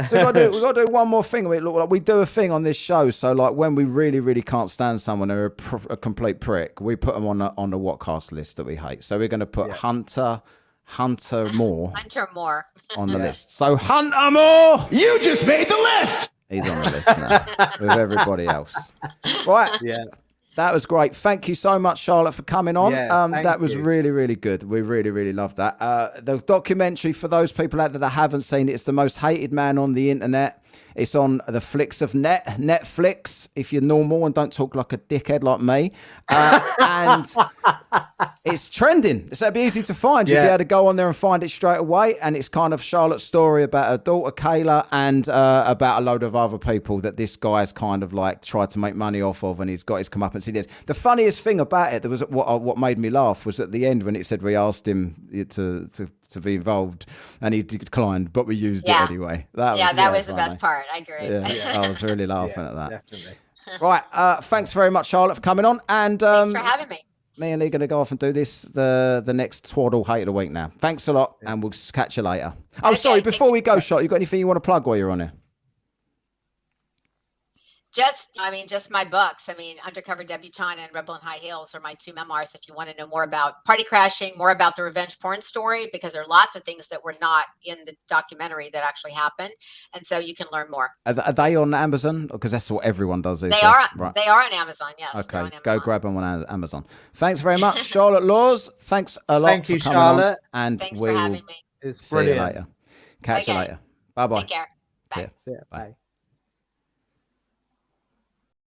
So we've got to do one more thing. We do a thing on this show. So like when we really can't stand someone, they're a complete prick, we put them on the Whatcast list that we hate. So we're going to put Hunter Moore on the list. So Hunter Moore, you just made the list. He's on the list now with everybody else. Right. Yeah. That was great. Thank you so much, Charlotte, for coming on. That was you. really good. We really loved that. The documentary, for those people out there that haven't seen it, it's The Most Hated Man on the Internet. It's on the Flicks of Netflix, if you're normal and don't talk like a dickhead like me. And it's trending. So it'll be easy to find. You'll be able to go on there and find it straight away. And it's kind of Charlotte's story about her daughter, Kayla, and about a load of other people that this guy's kind of like tried to make money off of, and he's got his comeuppance. The funniest thing about it, there was what made me laugh, was at the end when it said we asked him to be involved, and he declined, but we used it anyway. That was the best part. I agree. Yeah, I was really laughing at that. Definitely. Right, thanks very much, Charlotte, for coming on. And thanks for having me. Me and Lee are going to go off and do this the next Twaddle Hate of the Week now. Thanks a lot, and we'll catch you later. Oh, sorry, before we go, Charlotte, you got anything you want to plug while you're on here? Just my books. I mean, Undercover Debutante and Rebel in High Heels are my 2 memoirs. If you want to know more about party crashing, more about the revenge porn story, because there are lots of things that were not in the documentary that actually happened, and so you can learn more. Are they on Amazon? Because that's what everyone does these They days. are. Right. They are on Amazon. Yes. Okay, On Amazon. go grab them on Amazon. Thanks very much, Charlotte Laws. Thanks a lot Thank for you, coming Charlotte. on. And Thanks we for will having me. It's see you brilliant. later. Catch you later. Bye bye. Take care. Bye. See ya. Bye.